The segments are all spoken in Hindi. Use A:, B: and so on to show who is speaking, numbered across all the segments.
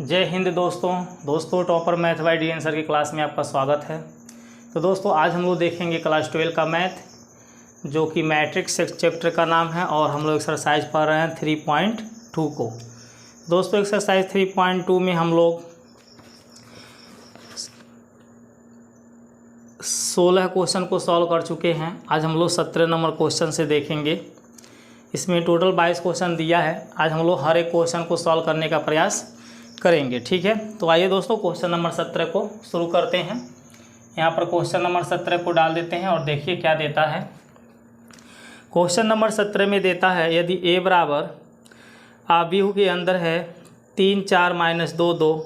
A: जय हिंद दोस्तों topper math bye D sir की क्लास में आपका स्वागत है। तो दोस्तों आज हम लोग देखेंगे क्लास 12 का मैथ जो कि मैट्रिक्स चैप्टर का नाम है और हम लोग एक्सरसाइज पढ़ रहे हैं 3.2 को। दोस्तों एक्सरसाइज 3.2 में हम लोग 16 क्वेश्चन को सॉल्व कर चुके हैं। आज हम लोग 17 नंबर क्वेश्चन से देखेंगे। इसमें टोटल 22 क्वेश्चन दिया है। आज हम लोग हर एक क्वेश्चन को सॉल्व करने का प्रयास करेंगे, ठीक है। तो आइए दोस्तों क्वेश्चन नंबर 17 को शुरू करते हैं। यहाँ पर क्वेश्चन नंबर 17 को डाल देते हैं और देखिए क्या देता है। क्वेश्चन नंबर 17 में देता है यदि a बराबर आव्यूह के अंदर है 3 4 - 2 2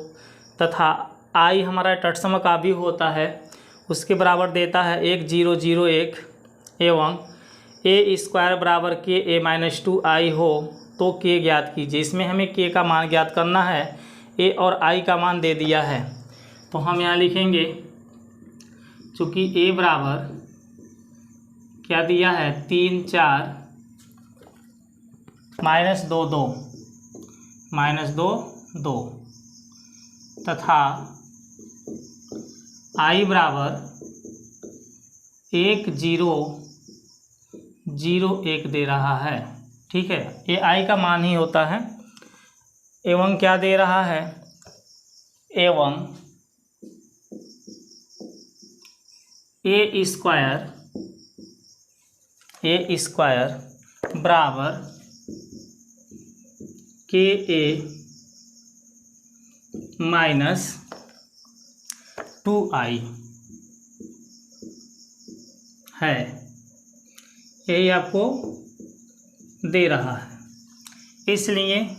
A: तथा i हमारा तत्समक आव्यूह होता है उसके बराबर देता है 1 0 0 1 एवं a स्क्वायर बराबर k a - 2i हो तो k ज्ञात कीजिए। इसमें हमें k का मान ज्ञात करना है। a और i का मान दे दिया है तो हम यहाँ लिखेंगे चूँकि a बराबर क्या दिया है 3 4 - 2 2 -2 2 तथा i बराबर 1 0 0 1 दे रहा है, ठीक है। ये i का मान ही होता है। एवं क्या दे रहा है, एवं a स्क्वायर बराबर k a - 2i है, यही आपको दे रहा है। इसलिए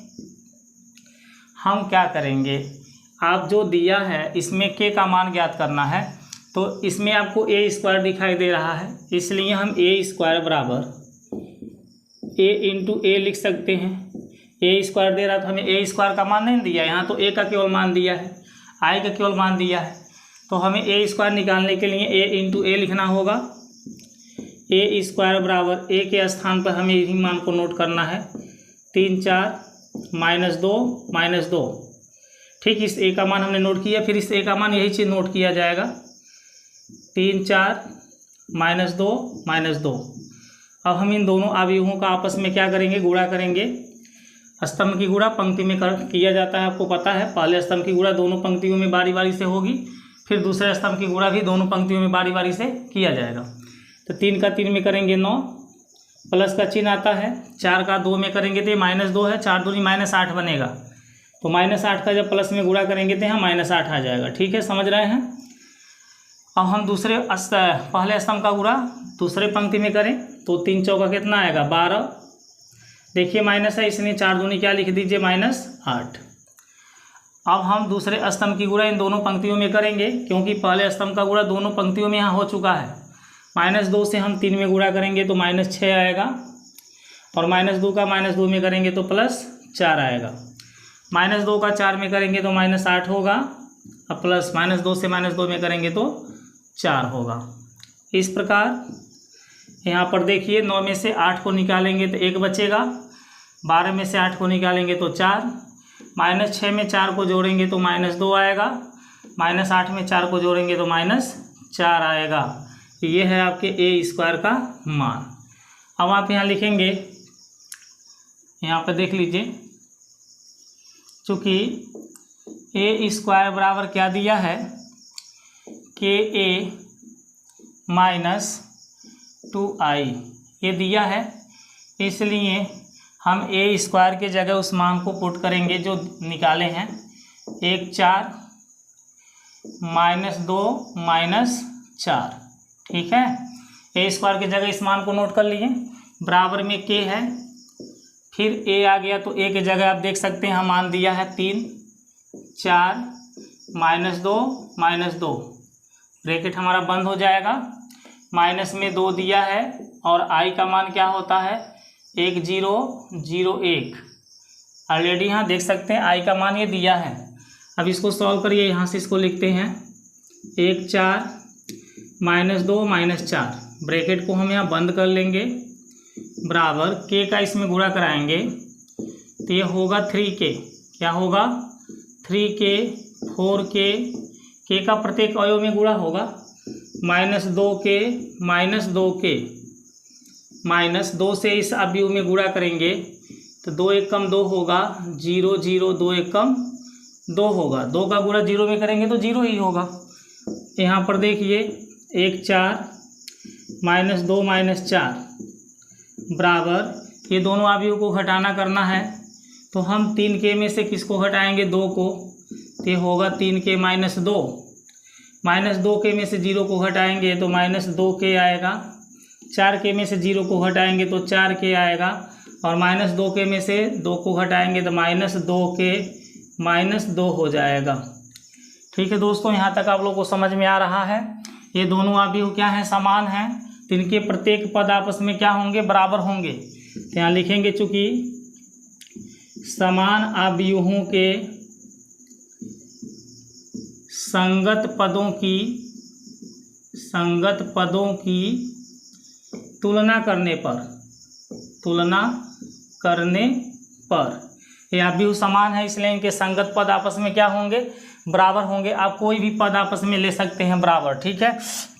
A: हम क्या करेंगे, आप जो दिया है इसमें k का मान ज्ञात करना है तो इसमें आपको a स्क्वायर दिखाई दे रहा है, इसलिए हम a स्क्वायर बराबर a इंटू a लिख सकते हैं। a स्क्वायर दे रहा तो हमें a स्क्वायर का मान नहीं दिया, यहाँ तो a का केवल मान दिया है, i का केवल मान दिया है। तो हमें a स्क्वायर निकालने के लिए a इंटू a लिखना होगा। a स्क्वायर बराबर a के स्थान पर हमें यही मान को नोट करना है 3 4 -2 -2, ठीक। इस a का मान हमने नोट किया, फिर इस a का मान यही चीज़ नोट किया जाएगा 3 4 -2 -2। अब हम इन दोनों अवयवों का आपस में क्या करेंगे, गुणा करेंगे। स्तंभ की गुणा पंक्ति में किया जाता है, आपको पता है। पहले स्तंभ की गुणा दोनों पंक्तियों में बारी बारी से होगी, फिर दूसरे स्तंभ की गुणा भी दोनों पंक्तियों में बारी बारी से किया जाएगा। तो 3 का 3 में करेंगे 9, प्लस का चिन्ह आता है। 4 का 2 में करेंगे तो -2 है, 4 दूनी -8 बनेगा। तो -8 का जब प्लस में गुणा करेंगे तो यहाँ -8 आ जाएगा, ठीक है, समझ रहे हैं। अब हम दूसरे पहले स्तंभ का गुणा दूसरे पंक्ति में करें तो 3 चौका कितना आएगा 12। देखिए माइनस है इसलिए 4 दूनी क्या लिख दीजिए -8। अब हम दूसरे स्तंभ की गुणा इन दोनों पंक्तियों में करेंगे क्योंकि पहले स्तंभ का गुणा दोनों पंक्तियों में यहाँ हो चुका है। -2 से हम 3 में गुणा करेंगे तो -6 आएगा और -2 का -2 में करेंगे तो +4 आएगा। -2 का 4 में करेंगे तो -8 होगा और प्लस -2 से -2 में करेंगे तो 4 होगा। इस प्रकार यहाँ पर देखिए 9 में से 8 को निकालेंगे तो 1 बचेगा, 12 में से 8 को निकालेंगे तो 4, -6 में 4 को जोड़ेंगे तो -2 आएगा, -8 में 4 को जोड़ेंगे तो -4 आएगा। ये है आपके a स्क्वायर का मान। अब आप यहाँ लिखेंगे, यहाँ पर देख लीजिए चूँकि a स्क्वायर बराबर क्या दिया है k a - 2i ये दिया है, इसलिए हम a स्क्वायर के जगह उस मान को पुट करेंगे जो निकाले हैं 1 4 -2 -4, ठीक है। a स्क्वायर की जगह इस मान को नोट कर लिए। बराबर में k है, फिर a आ गया तो a की जगह आप देख सकते हैं मान दिया है 3 4 -2 ब्रैकेट हमारा बंद हो जाएगा। माइनस में 2 दिया है और i का मान क्या होता है 1 0 0 1। ऑलरेडी यहाँ देख सकते हैं i का मान ये दिया है। अब इसको सॉल्व करिए, यहाँ से इसको लिखते हैं 1 4 -2 -4, ब्रैकेट को हम यहाँ बंद कर लेंगे बराबर के का इसमें गुणा कराएंगे तो ये होगा 3k, क्या होगा 3k 4k, k का प्रत्येक अवयव में गुणा होगा, -2k -2k, -2 से इस अवयव में गुणा करेंगे तो 2 एक कम 2 होगा, 0 0, 2 एक कम 2 होगा, 2 का गुणा 0 में करेंगे तो 0 ही होगा। यहाँ पर देखिए 1 4 -2 -4 बराबर, ये दोनों अवयव को घटाना करना है तो हम 3k में से किसको घटाएंगे, 2 को, तो ये होगा 3k -2, -2k में से 0 को घटाएंगे तो -2k आएगा, 4k में से 0 को घटाएंगे तो 4k आएगा, और -2k में से 2 को घटाएंगे तो -2k -2 हो जाएगा। ठीक है दोस्तों, यहाँ तक आप लोग को समझ में आ रहा है। ये दोनों अवयव क्या हैं, समान हैं, तो इनके प्रत्येक पद आपस में क्या होंगे, बराबर होंगे। तो यहाँ लिखेंगे चूँकि समान अवयवों के संगत पदों की तुलना करने पर ये अवयव समान है, इसलिए इनके संगत पद आपस में क्या होंगे, बराबर होंगे। आप कोई भी पद आपस में ले सकते हैं बराबर, ठीक है।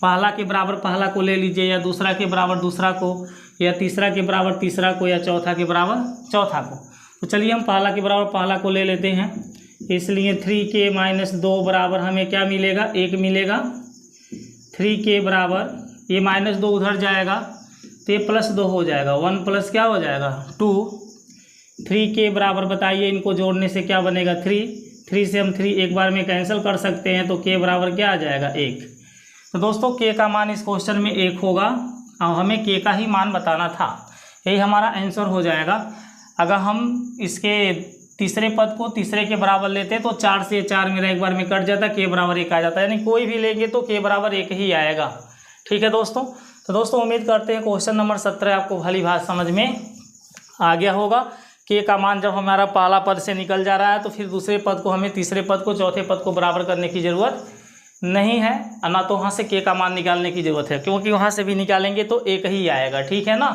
A: पहला के बराबर पहला को ले लीजिए, या दूसरा के बराबर दूसरा को, या तीसरा के बराबर तीसरा को, या चौथा के बराबर चौथा को। तो चलिए हम पहला के बराबर पहला को ले लेते हैं, इसलिए 3k -2 बराबर हमें क्या मिलेगा, 1 मिलेगा। 3k बराबर ये -2 उधर जाएगा तो ये +2 हो जाएगा, 1 प्लस क्या हो जाएगा, 2। 3k बराबर बताइए, इनको जोड़ने से क्या बनेगा, 3 से हम 3 एक बार में कैंसिल कर सकते हैं, तो k बराबर क्या आ जाएगा, 1। तो दोस्तों k का मान इस क्वेश्चन में 1 होगा, और हमें k का ही मान बताना था, यही हमारा आंसर हो जाएगा। अगर हम इसके तीसरे पद को तीसरे के बराबर लेते तो 4 से 4 मेरा एक बार में कट जाता, k बराबर 1 आ जाता, यानी कोई भी लेंगे तो k बराबर 1 ही आएगा। ठीक है दोस्तों, तो दोस्तों उम्मीद करते हैं क्वेश्चन नंबर 17 आपको भली भात समझ में आ गया होगा। k का मान जब हमारा पहला पद से निकल जा रहा है तो फिर दूसरे पद को हमें तीसरे पद को चौथे पद को बराबर करने की ज़रूरत नहीं है, ना तो वहाँ से k का मान निकालने की ज़रूरत है, क्योंकि वहाँ से भी निकालेंगे तो 1 ही आएगा। ठीक है ना।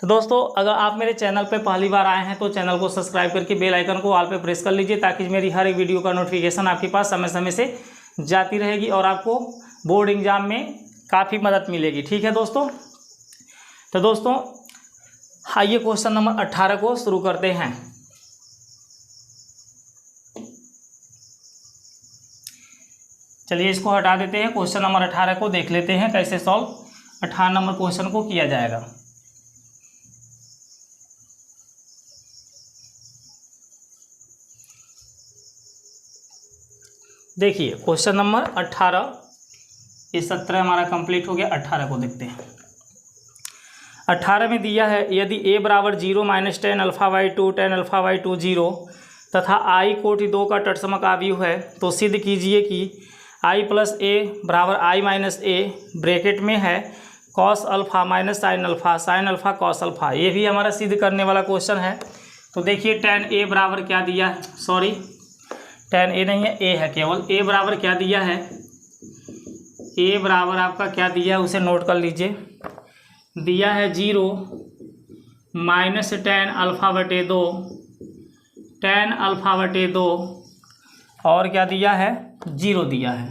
A: तो दोस्तों अगर आप मेरे चैनल पे पहली बार आए हैं तो चैनल को सब्सक्राइब करके बेल आइकन को ऑल पे प्रेस कर लीजिए, ताकि मेरी हर एक वीडियो का नोटिफिकेशन आपके पास समय समय से जाती रहेगी और आपको बोर्ड एग्जाम में काफ़ी मदद मिलेगी। ठीक है दोस्तों। तो दोस्तों आइए क्वेश्चन नंबर 18 को शुरू करते हैं। चलिए इसको हटा देते हैं, क्वेश्चन नंबर 18 को देख लेते हैं कैसे सॉल्व 18 नंबर क्वेश्चन को किया जाएगा। देखिए क्वेश्चन नंबर 18, ये 17 हमारा कंप्लीट हो गया, 18 को देखते हैं। 18 में दिया है यदि a बराबर 0 - tan α/2 tan α/2 0 तथा i कोटि 2 का तत्समक अवयव है, तो सिद्ध कीजिए कि i + a बराबर i - a ब्रैकेट में है cos α - sin α cos α। ये भी हमारा सिद्ध करने वाला क्वेश्चन है। तो देखिए tan a बराबर क्या दिया है, सॉरी tan a नहीं है, a है केवल। a बराबर क्या दिया है, a बराबर आपका क्या दिया है उसे नोट कर लीजिए। दिया है 0 - tan α/2 tan α/2 और क्या दिया है, 0 दिया है।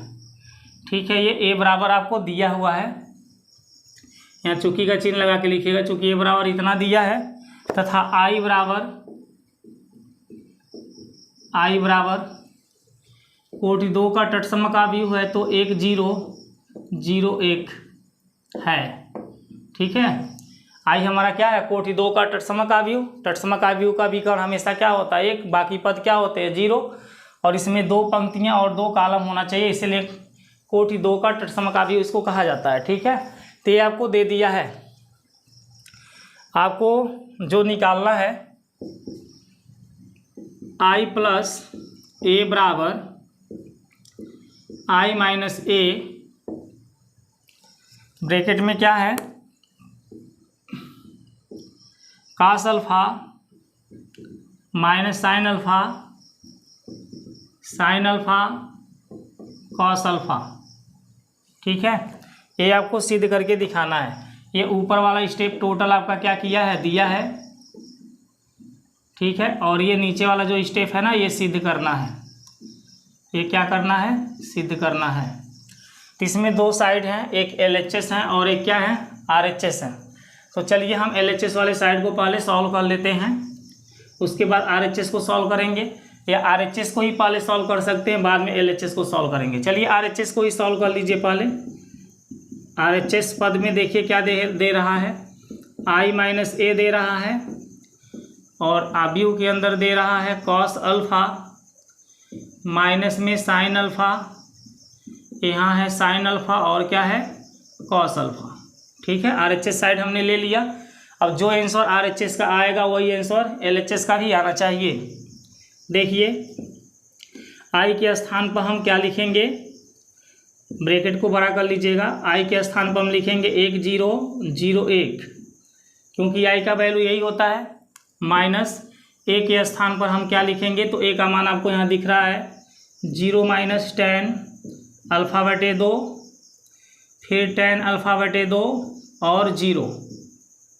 A: ठीक है, ये a बराबर आपको दिया हुआ है, यहाँ चुकी का चिन्ह लगा के लिखिएगा, चूँकि a बराबर इतना दिया है, तथा i बराबर कोटि 2 का तत्समक अवयव है, तो 1 0 0 1 है। ठीक है, i हमारा क्या है, कोटि 2 का तत्समक अवयव। तत्समक अवयव का विकर्ण हमेशा क्या होता है, 1, बाकी पद क्या होते हैं 0, और इसमें 2 पंक्तियां और 2 कॉलम होना चाहिए, इसलिए कोटि 2 का तत्समक अवयव इसको कहा जाता है। ठीक है, तो ये आपको दे दिया है। आपको जो निकालना है i + a बराबर i - a ब्रैकेट में क्या है, cos α - sin α cos α। ठीक है, ये आपको सिद्ध करके दिखाना है। ये ऊपर वाला स्टेप टोटल आपका क्या किया है, दिया है। ठीक है, और ये नीचे वाला जो स्टेप है ना, ये सिद्ध करना है। ये क्या करना है, सिद्ध करना है। तो इसमें दो साइड हैं, एक LHS है और एक क्या है, RHS है। तो चलिए हम LHS वाले साइड को पहले सॉल्व कर लेते हैं, उसके बाद RHS को सॉल्व करेंगे, या RHS को ही पहले सॉल्व कर सकते हैं, बाद में LHS को सॉल्व करेंगे। चलिए RHS को ही सॉल्व कर लीजिए पहले। RHS पद में देखिए क्या दे रहा है, I माइनस ए दे रहा है, और अवयव के अंदर दे रहा है कॉस अल्फा, माइनस में साइन अल्फा, यहाँ है साइन अल्फा और क्या है, कॉस अल्फा। ठीक है, RHS साइड हमने ले लिया। अब जो आंसर RHS का आएगा वही आंसर LHS का भी आना चाहिए। देखिए I के स्थान पर हम क्या लिखेंगे, ब्रैकेट को बड़ा कर लीजिएगा। I के स्थान पर हम लिखेंगे 1 0 0 1, क्योंकि I का वैल्यू यही होता है। माइनस A के स्थान पर हम क्या लिखेंगे, तो A का मान आपको यहाँ दिख रहा है 0 माइनस tan अल्फ़ा बटे 2, फिर tan अल्फ़ा बटे 2 और 0।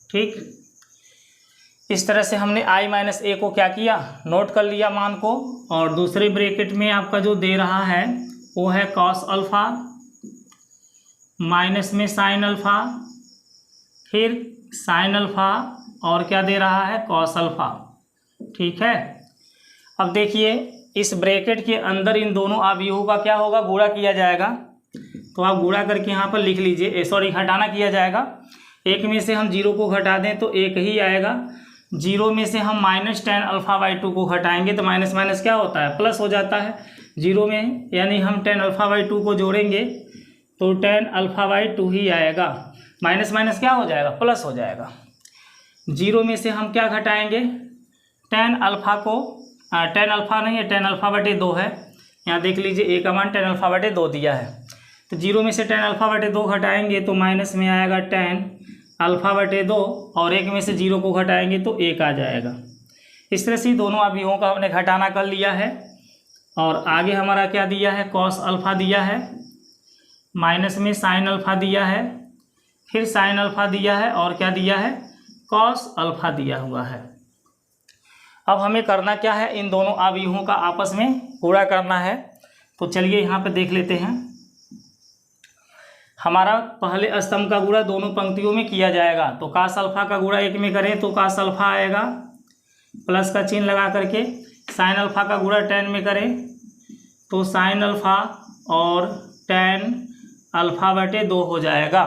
A: ठीक, इस तरह से हमने I माइनस ए को क्या किया, नोट कर लिया मान को। और दूसरे ब्रैकेट में आपका जो दे रहा है वो है कॉस अल्फ़ा, माइनस में साइन अल्फ़ा, फिर साइन अल्फ़ा और क्या दे रहा है, कॉस अल्फ़ा। ठीक है, अब देखिए इस ब्रैकेट के अंदर इन दोनों अवयवों का क्या होगा, गुणा किया जाएगा। तो आप गुणा करके यहाँ पर लिख लीजिए, सॉरी घटाना किया जाएगा। एक में से हम 0 को घटा दें तो एक ही आएगा, 0 में से हम माइनस tan अल्फ़ा बाई 2 को घटाएंगे तो माइनस माइनस क्या होता है, प्लस हो जाता है 0 में, यानी हम tan अल्फ़ा बाई 2 को जोड़ेंगे तो tan अल्फ़ा बाई 2 ही आएगा, माइनस माइनस क्या हो जाएगा, प्लस हो जाएगा। 0 में से हम क्या घटाएंगे, tan अल्फ़ा को, tan अल्फ़ा नहीं है, tan अल्फ़ा बटे 2 है, यहाँ देख लीजिए A का मान tan अल्फ़ा बटे 2 दिया है। तो 0 में से tan अल्फ़ा बटे 2 घटाएंगे तो माइनस में आएगा tan अल्फ़ा बटे 2, और 1 में से 0 को घटाएंगे तो 1 आ जाएगा। इस तरह से दोनों अवयवों का हमने घटाना कर लिया है। और आगे हमारा क्या दिया है, कॉस अल्फ़ा दिया है, माइनस में साइन अल्फ़ा दिया है, फिर साइन अल्फ़ा दिया है और क्या दिया है, कॉस अल्फ़ा दिया हुआ है। अब हमें करना क्या है, इन दोनों अवयवों का आपस में गुणा करना है। तो चलिए यहाँ पे देख लेते हैं। हमारा पहले स्तंभ का गुणा दोनों पंक्तियों में किया जाएगा। तो कास अल्फ़ा का गुणा एक में करें तो कास अल्फ़ा आएगा, प्लस का चिन्ह लगा करके। साइन अल्फ़ा का गुणा tan में करें तो साइन अल्फ़ा और tan अल्फ़ा बटे 2 हो जाएगा।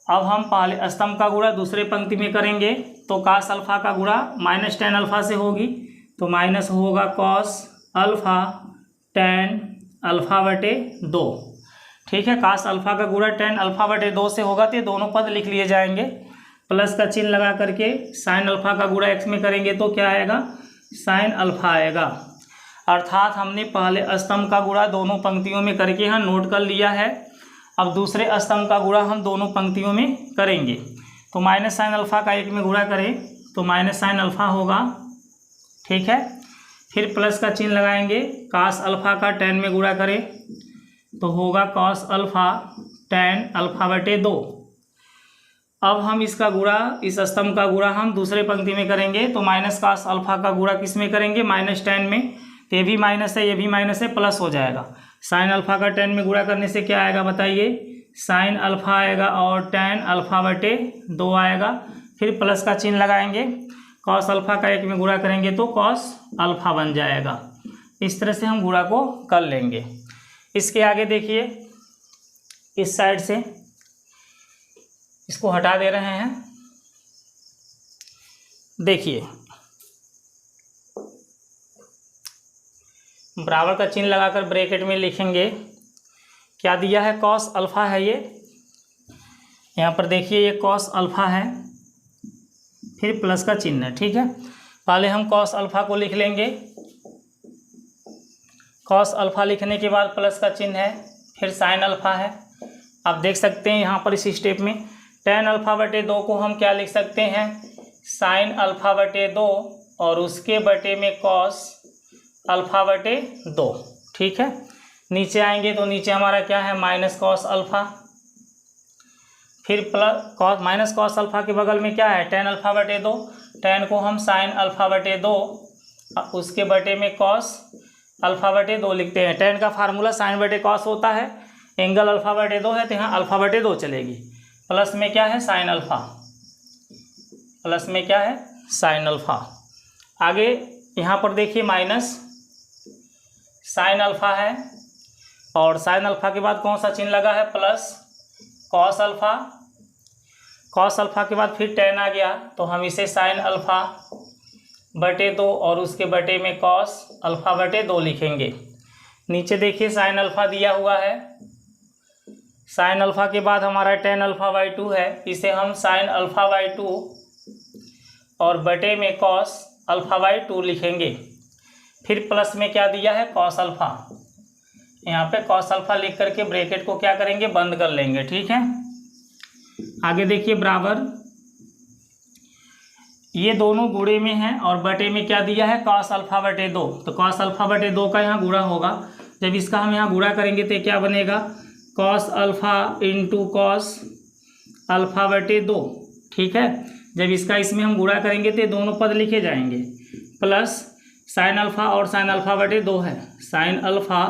A: अब हम पहले स्तंभ का गुणा दूसरे पंक्ति में करेंगे तो कास अल्फ़ा का गुणा माइनस tan अल्फ़ा से होगी, तो माइनस होगा कॉस अल्फ़ा tan अल्फ़ा बटे 2। ठीक है, कास अल्फ़ा का गुणा tan अल्फ़ा बटे 2 से होगा तो ये दोनों पद लिख लिए जाएंगे। प्लस का चिन्ह लगा करके साइन अल्फ़ा का गुणा x में करेंगे तो क्या आएगा, साइन अल्फ़ा आएगा। अर्थात हमने पहले स्तंभ का गुणा दोनों पंक्तियों में करके यहाँ नोट कर लिया है। अब दूसरे स्तंभ का गुणा हम दोनों पंक्तियों में करेंगे। तो माइनस साइन अल्फ़ा का 1 में गुणा करें तो माइनस साइन अल्फ़ा होगा। ठीक है, फिर प्लस का चिन्ह लगाएंगे, कास अल्फ़ा का tan में गुणा करें तो होगा कॉस अल्फ़ा tan अल्फ़ा बटे 2। अब हम इसका गुणा, इस स्तंभ का गुणा हम दूसरे पंक्ति में करेंगे तो माइनस कास अल्फ़ा का गुणा किस में करेंगे, माइनस tan में। तो ये भी माइनस है, ये भी माइनस है, प्लस हो जाएगा। साइन अल्फ़ा का tan में गुणा करने से क्या आएगा बताइए, साइन अल्फ़ा आएगा और tan अल्फ़ा बटे 2 आएगा। फिर प्लस का चिन्ह लगाएंगे, कॉस अल्फ़ा का 1 में गुणा करेंगे तो कॉस अल्फ़ा बन जाएगा। इस तरह से हम गुणा को कर लेंगे। इसके आगे देखिए, इस साइड से इसको हटा दे रहे हैं। देखिए बराबर का चिन्ह लगाकर ब्रैकेट में लिखेंगे, क्या दिया है, कॉस अल्फ़ा है ये, यहाँ पर देखिए ये कॉस अल्फ़ा है, फिर प्लस का चिन्ह है। ठीक है, पहले हम कॉस अल्फ़ा को लिख लेंगे। कॉस अल्फ़ा लिखने के बाद प्लस का चिन्ह है, फिर साइन अल्फ़ा है। आप देख सकते हैं यहाँ पर इस स्टेप में tan अल्फ़ा बटे 2 को हम क्या लिख सकते हैं, साइन अल्फ़ा बटे 2 और उसके बटे में कॉस अल्फ़ा बटे 2। ठीक है, नीचे आएंगे तो नीचे हमारा क्या है, माइनस कॉस अल्फ़ा, फिर plus cos, minus cos alpha के बगल में क्या है, tan अल्फ़ा बटे 2। tan को हम साइन अल्फ़ा बटे 2 उसके बटे में कॉस अल्फा बटे 2 लिखते हैं। tan का फार्मूला साइन बटे कॉस होता है, एंगल अल्फा बटे 2 है तो यहाँ अल्फा बटे 2 चलेगी। प्लस में क्या है साइन अल्फा, प्लस में क्या है साइन अल्फा। आगे यहाँ पर देखिए माइनस साइन अल्फा है और साइन अल्फा के बाद कौन सा चिन्ह लगा है plus cos alpha, cos alpha के बाद फिर tan आ गया तो हम इसे साइन अल्फा बटे 2 और उसके बटे में कॉस अल्फा बटे 2 लिखेंगे। नीचे देखिए साइन अल्फा दिया हुआ है, साइन अल्फा के बाद हमारा tan अल्फा बाई 2 है, इसे हम साइन अल्फा बाई 2 और बटे में कॉस अल्फा बाई 2 लिखेंगे। फिर प्लस में क्या दिया है कॉस अल्फा, यहाँ पे कॉस अल्फा लिख करके ब्रैकेट को क्या करेंगे बंद कर लेंगे। ठीक है, आगे देखिए बराबर, ये दोनों गुणे में हैं और बटे में क्या दिया है कॉस अल्फा बटे 2, तो कॉस अल्फा बटे 2 का यहाँ गुणा होगा। जब इसका हम यहाँ गुणा करेंगे तो क्या बनेगा cos alpha into cos alpha बटे 2। ठीक है, जब इसका इसमें हम गुणा करेंगे तो दोनों पद लिखे जाएंगे। प्लस साइन अल्फा और साइन अल्फा बटे 2 है, साइन अल्फा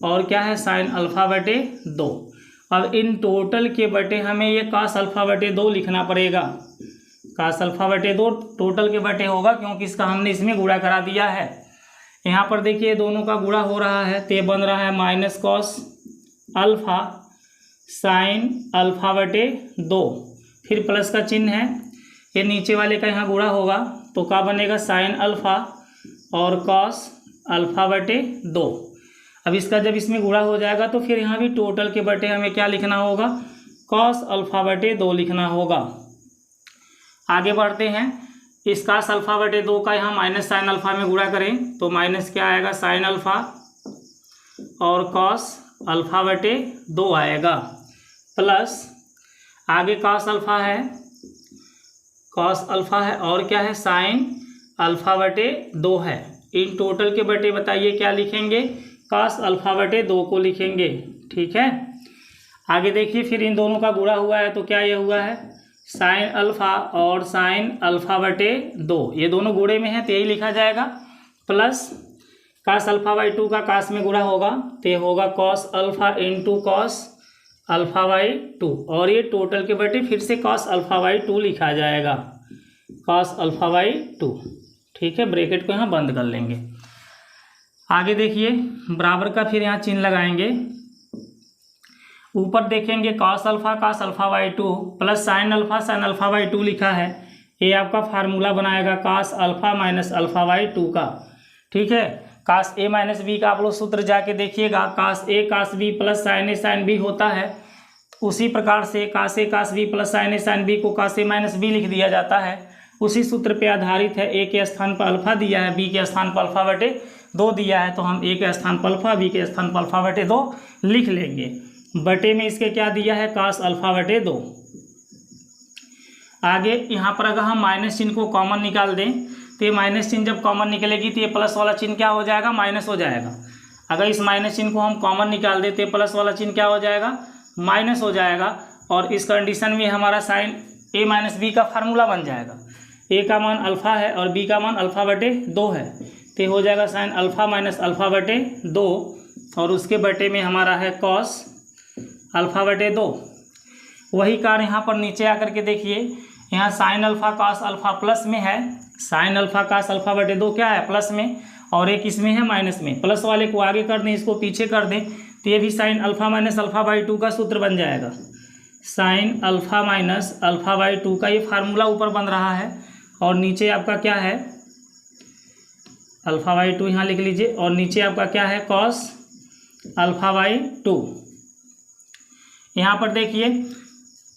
A: और क्या है साइन अल्फा बटे 2। अब इन टोटल के बटे हमें ये कॉस अल्फा बटे 2 लिखना पड़ेगा। कॉस अल्फा बटे 2 टोटल के बटे होगा क्योंकि इसका हमने इसमें गुणा करा दिया है। यहाँ पर देखिए दोनों का गुणा हो रहा है तो ये बन रहा है minus cos alpha sine alpha बटे 2, फिर प्लस का चिन्ह है, ये नीचे वाले का यहाँ गुणा होगा तो क्या बनेगा साइन अल्फा और कॉस अल्फा बटे 2। अब इसका जब इसमें गुणा हो जाएगा तो फिर यहाँ भी टोटल के बटे हमें क्या लिखना होगा कॉस अल्फा बटे 2 लिखना होगा। आगे बढ़ते हैं, इस कॉस अल्फा बटे 2 का यहाँ माइनस साइन अल्फा में गुणा करें तो माइनस क्या आएगा साइन अल्फा और कॉस अल्फा बटे 2 आएगा। प्लस आगे कॉस अल्फा है, कॉस अल्फा है और क्या है साइन अल्फा बटे 2 है। इन टोटल के बटे बताइए क्या लिखेंगे कॉस अल्फा बटे 2 को लिखेंगे। ठीक है, आगे देखिए फिर इन दोनों का गुणा हुआ है तो क्या ये हुआ है साइन अल्फा और साइन अल्फा बटे 2, ये दोनों गुणे में है तो यही लिखा जाएगा। प्लस कॉस अल्फा बाई 2 का कॉस में गुणा होगा तो ये होगा cos alpha into cos alpha by 2 और ये टोटल के बटे फिर से कॉस अल्फा बाई 2 लिखा जाएगा, कॉस अल्फा बाई 2। ठीक है, ब्रैकेट को यहाँ बंद कर लेंगे। आगे देखिए बराबर का फिर यहाँ चिन्ह लगाएंगे, ऊपर देखेंगे cos alpha by 2 plus sine alpha by 2 लिखा है, ये आपका फार्मूला बनाएगा cos alpha minus alpha by 2 का। ठीक है, कॉस ए माइनस बी का आप लोग सूत्र जाके देखिएगा, cos A cos B plus sign A sine B होता है, उसी प्रकार से cos A cos B plus sign A sine B को कॉस ए माइनस बी लिख दिया जाता है। उसी सूत्र पे आधारित है, ए के स्थान पर अल्फा दिया है, बी के स्थान पर अल्फा बटे 2 दिया है तो हम ए के स्थान पर अल्फा बी के स्थान पर अल्फा बटे 2 लिख लेंगे। बटे में इसके क्या दिया है कॉस अल्फा बटे 2। आगे यहाँ पर अगर हम माइनस चिन्ह को कॉमन निकाल दें तो ये माइनस चिन्ह जब कॉमन निकलेगी तो ये प्लस वाला चिन्ह क्या हो जाएगा माइनस हो जाएगा। अगर इस माइनस चिन्ह को हम कॉमन निकाल दें तो ये प्लस वाला चिन्ह क्या हो जाएगा माइनस हो जाएगा और इस कंडीशन में हमारा साइन ए माइनस बी का फार्मूला बन जाएगा। ए का मान अल्फा है और बी का मान अल्फा बटे 2 है तो हो जाएगा साइन अल्फा माइनस अल्फा बटे 2 और उसके बटे में हमारा है कॉस अल्फा बटे 2। वही कार्य यहाँ पर नीचे आकर के देखिए, यहाँ sine alpha cos alpha plus में है, साइन अल्फा कॉस अल्फा बटे 2 क्या है प्लस में और एक इसमें है माइनस में। प्लस वाले को आगे कर दें, इसको पीछे कर दें तो ये भी sine alpha minus alpha by 2 का सूत्र बन जाएगा। Sine alpha minus alpha by 2 का ये फार्मूला ऊपर बन रहा है और नीचे आपका क्या है अल्फा बाई 2 यहाँ लिख लीजिए और नीचे आपका क्या है कॉस अल्फा बाई 2। यहाँ पर देखिए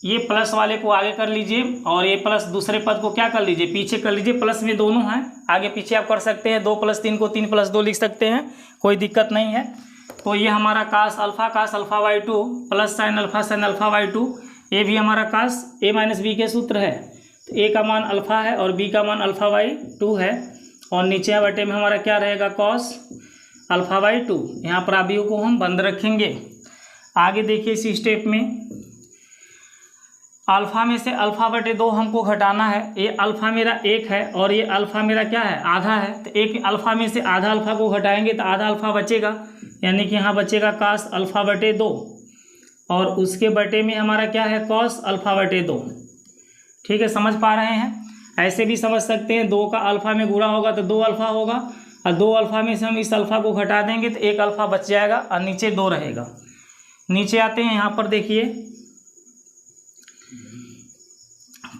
A: ये प्लस वाले को आगे कर लीजिए और ये प्लस दूसरे पद को क्या कर लीजिए पीछे कर लीजिए। प्लस में दोनों हैं, आगे पीछे आप कर सकते हैं, 2 + 3 को 3 + 2 लिख सकते हैं, कोई दिक्कत नहीं है। तो ये हमारा cos alpha by 2 plus sine alpha by 2, ये भी हमारा कॉस ए माइनस बी के सूत्र है। तो ए का मान अल्फा है और बी का मान अल्फा बाई 2 है और नीचे बटे में हमारा क्या रहेगा कॉस अल्फा बाई 2। यहाँ पर अवयव को हम बंद रखेंगे। आगे देखिए इसी स्टेप में अल्फ़ा में से अल्फ़ा बटे 2 हमको घटाना है। ये अल्फ़ा मेरा 1 है और ये अल्फ़ा मेरा क्या है, आधा है। तो एक अल्फ़ा में से आधा अल्फ़ा को घटाएंगे तो आधा अल्फ़ा बचेगा, यानी कि यहाँ बचेगा cos अल्फ़ा बटे 2 और उसके बटे में हमारा क्या है, cos अल्फ़ा बटे 2। ठीक है, समझ पा रहे हैं। ऐसे भी समझ सकते हैं, 2 का अल्फ़ा में गुणा होगा तो 2 अल्फ़ा होगा और 2 अल्फ़ा में से हम इस अल्फ़ा को घटा देंगे तो 1 अल्फ़ा बच जाएगा और नीचे 2 रहेगा। नीचे आते हैं, यहाँ पर देखिए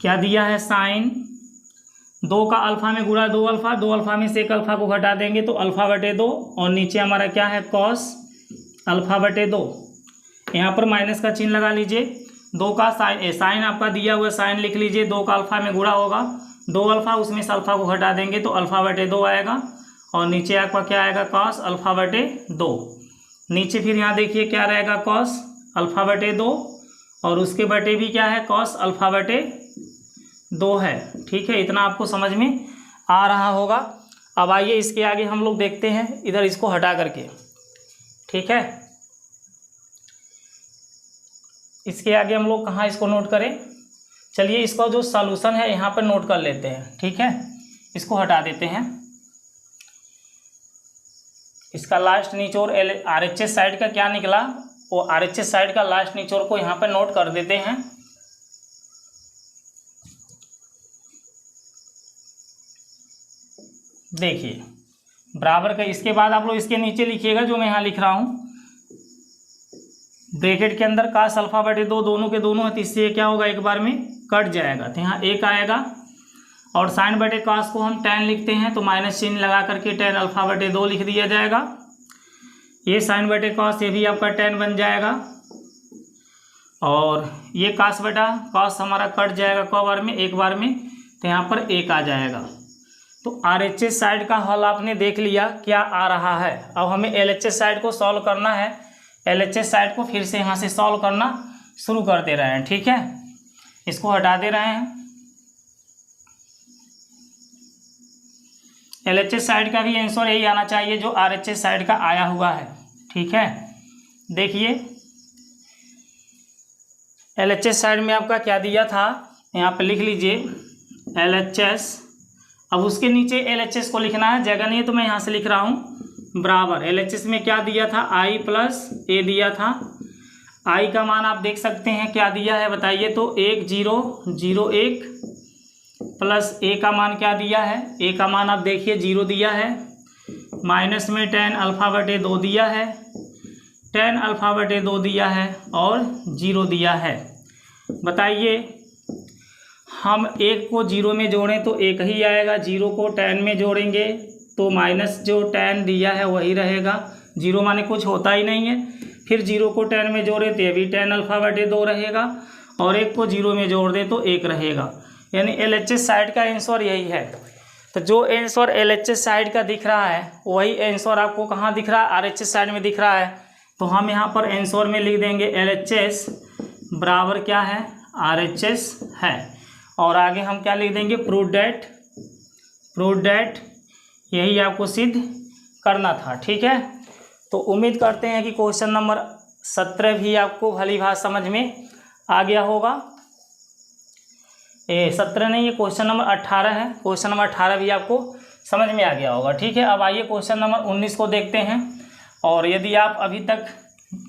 A: क्या दिया है, साइन 2 का अल्फ़ा में गुणा 2 अल्फ़ा, 2 अल्फ़ा में से 1 अल्फ़ा को घटा देंगे तो अल्फ़ा बटे 2 और नीचे हमारा क्या है, cos अल्फ़ा बटे 2। यहाँ पर माइनस का चिन्ह लगा लीजिए। 2 का साइन आपका दिया हुआ साइन लिख लीजिए। 2 का अल्फ़ा में गुणा होगा 2 अल्फ़ा, उसमें से अल्फ़ा को घटा देंगे तो अल्फ़ा बटे 2 आएगा और नीचे आपका क्या आएगा, cos अल्फ़ा बटे 2। नीचे फिर यहाँ देखिए क्या रहेगा, cos अल्फ़ा बटे 2 और उसके बटे भी क्या है, cos अल्फ़ा बटे 2 है। ठीक है, इतना आपको समझ में आ रहा होगा। अब आइए इसके आगे हम लोग देखते हैं, इधर इसको हटा करके। ठीक है, इसके आगे हम लोग कहाँ इसको नोट करें, चलिए इसका जो सॉल्यूशन है यहाँ पर नोट कर लेते हैं। ठीक है, इसको हटा देते हैं। इसका लास्ट निचोड़ RHS साइड का क्या निकला, वो RHS साइड का लास्ट निचोड़ को यहाँ पर नोट कर देते हैं। देखिए बराबर का, इसके बाद आप लोग इसके नीचे लिखिएगा जो मैं यहाँ लिख रहा हूँ, ब्रैकेट के अंदर cos अल्फ़ा बटे 2 दोनों के दोनों है, तो इससे क्या होगा, एक बार में कट जाएगा तो यहाँ 1 आएगा और साइन बटे cos को हम tan लिखते हैं तो माइनस चिन्ह लगा करके tan अल्फ़ा बटे 2 लिख दिया जाएगा। ये साइन बटे cos, ये भी आपका tan बन जाएगा और ये cos बटा cos हमारा कट जाएगा क बार में, एक बार में, तो यहाँ पर 1 आ जाएगा। तो RHS साइड का हल आपने देख लिया क्या आ रहा है। अब हमें LHS साइड को सॉल्व करना है। LHS साइड को फिर से यहाँ से सॉल्व करना शुरू कर दे रहे हैं। ठीक है, इसको हटा दे रहे हैं। LHS साइड का भी आंसर यही आना चाहिए जो RHS साइड का आया हुआ है। ठीक है, देखिए LHS साइड में आपका क्या दिया था, यहाँ पे लिख लीजिए LHS। अब उसके नीचे LHS को लिखना है, जगह नहीं है तो मैं यहाँ से लिख रहा हूँ, बराबर LHS में क्या दिया था, I प्लस A दिया था। I का मान आप देख सकते हैं क्या दिया है बताइए, तो 1 0 0 1 प्लस A का मान क्या दिया है, A का मान आप देखिए 0 दिया है, माइनस में tan अल्फ़ा बटे 2 दिया है, tan अल्फ़ा बटे 2 दिया है और 0 दिया है। बताइए हम 1 को 0 में जोड़ें तो 1 ही आएगा, 0 को tan में जोड़ेंगे तो माइनस जो tan दिया है वही रहेगा, 0 माने कुछ होता ही नहीं है। फिर 0 को tan में जोड़े तो ये भी tan अल्फ़ा बटे 2 रहेगा और 1 को 0 में जोड़ दे तो 1 रहेगा। यानी LHS साइड का आंसर यही है। तो जो आंसर LHS साइड का दिख रहा है वही आंसर आपको कहाँ दिख रहा है, RHS साइड में दिख रहा है। तो हम यहाँ पर आंसर में लिख देंगे LHS बराबर क्या है, RHS है। और आगे हम क्या लिख देंगे, प्रूव डैट यही आपको सिद्ध करना था। ठीक है, तो उम्मीद करते हैं कि क्वेश्चन नंबर 17 भी आपको भली भांति समझ में आ गया होगा। 17 नहीं, ये क्वेश्चन नंबर 18 है। क्वेश्चन नंबर 18 भी आपको समझ में आ गया होगा। ठीक है, अब आइए क्वेश्चन नंबर 19 को देखते हैं। और यदि आप अभी तक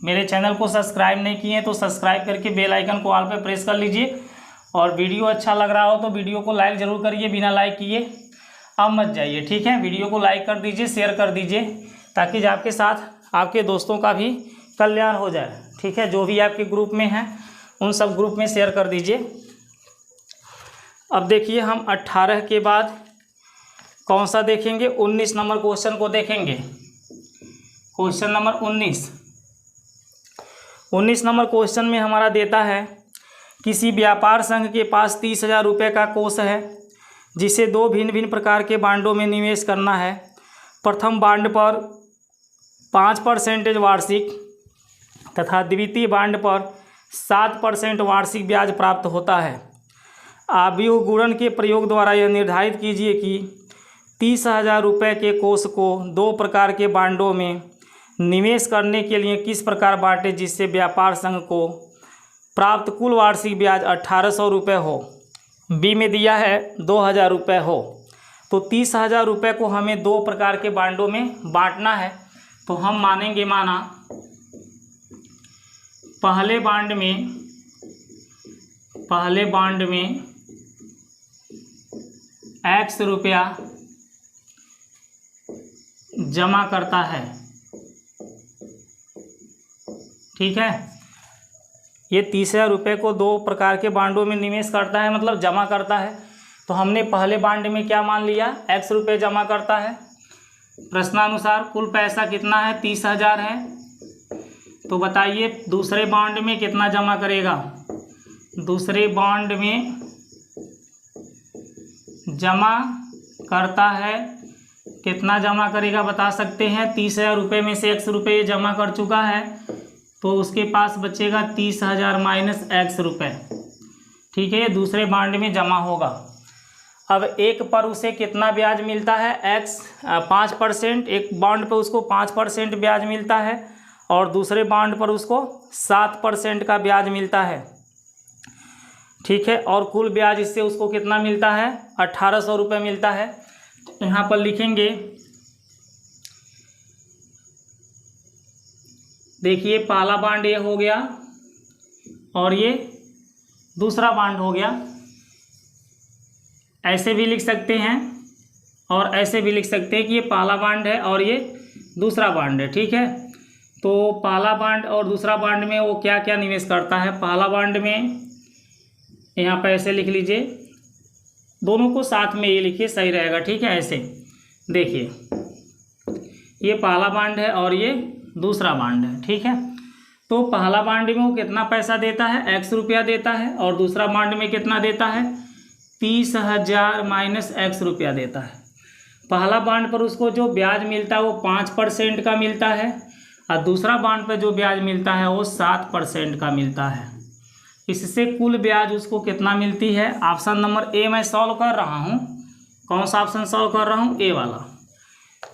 A: मेरे चैनल को सब्सक्राइब नहीं किए हैं तो सब्सक्राइब करके बेल आइकन को ऑल पे प्रेस कर लीजिए और वीडियो अच्छा लग रहा हो तो वीडियो को लाइक ज़रूर करिए, बिना लाइक किए अब मत जाइए। ठीक है, वीडियो को लाइक कर दीजिए, शेयर कर दीजिए ताकि आपके साथ आपके दोस्तों का भी कल्याण हो जाए। ठीक है, जो भी आपके ग्रुप में हैं उन सब ग्रुप में शेयर कर दीजिए। अब देखिए हम 18 के बाद कौन सा देखेंगे, 19 नंबर क्वेश्चन को देखेंगे। क्वेश्चन नंबर 19 नंबर क्वेश्चन में हमारा देता है, किसी व्यापार संघ के पास 30,000 रुपये का कोष है जिसे 2 भिन्न भिन्न प्रकार के बांडों में निवेश करना है। प्रथम बांड पर 5% वार्षिक तथा द्वितीय बांड पर 7% वार्षिक ब्याज प्राप्त होता है। आव्यूह गुणन के प्रयोग द्वारा यह निर्धारित कीजिए कि 30,000 रुपये के कोष को 2 प्रकार के बांडों में निवेश करने के लिए किस प्रकार बांटे जिससे व्यापार संघ को प्राप्त कुल वार्षिक ब्याज 1800 रुपये हो, बी में दिया है 2000 रुपये हो, तो 30,000 रुपये को हमें दो प्रकार के बांडों में बांटना है। तो हम मानेंगे, माना पहले बांड में x रुपया जमा करता है, ठीक है। ये 30,000 रुपये को दो प्रकार के बांडों में निवेश करता है, मतलब जमा करता है। तो हमने पहले बांड में क्या मान लिया, x रुपये जमा करता है। प्रश्नानुसार कुल पैसा कितना है, 30,000 है। तो बताइए दूसरे बांड में कितना जमा करेगा। दूसरे बांड में जमा करता है, कितना जमा करेगा बता सकते हैं। 30,000 रुपये में से x रुपये जमा कर चुका है, तो उसके पास बचेगा 30,000 माइनस x रुपये, ठीक है। ये दूसरे बांड में जमा होगा। अब एक पर उसे कितना ब्याज मिलता है, x 5%, एक बांड पर उसको 5% ब्याज मिलता है और दूसरे बांड पर उसको 7% का ब्याज मिलता है, ठीक है। और कुल ब्याज इससे उसको कितना मिलता है, 1800 रुपये मिलता है। तो यहाँ पर लिखेंगे, देखिए पहला बांड ये हो गया और ये दूसरा बांड हो गया। ऐसे भी लिख सकते हैं और ऐसे भी लिख सकते हैं कि ये पहला बांड है और ये दूसरा बांड है, ठीक है। तो पहला बांड और दूसरा बांड में वो क्या क्या निवेश करता है। पहला बांड में यहाँ पर ऐसे लिख लीजिए, दोनों को साथ में ये लिखिए, सही रहेगा, ठीक है। ऐसे देखिए ये पहला बांड है और ये दूसरा बांड है, ठीक है। तो पहला बांड में वो कितना पैसा देता है, x रुपया देता है, और दूसरा बांड में कितना देता है, 30,000 माइनस x रुपया देता है। पहला बांड पर उसको जो ब्याज मिलता है वो 5% का मिलता है और दूसरा बांड पर जो ब्याज मिलता है वो 7% का मिलता है। इससे कुल ब्याज उसको कितना मिलती है। ऑप्शन नंबर ए मैं सॉल्व कर रहा हूँ। कौन सा ऑप्शन सॉल्व कर रहा हूँ, ए वाला।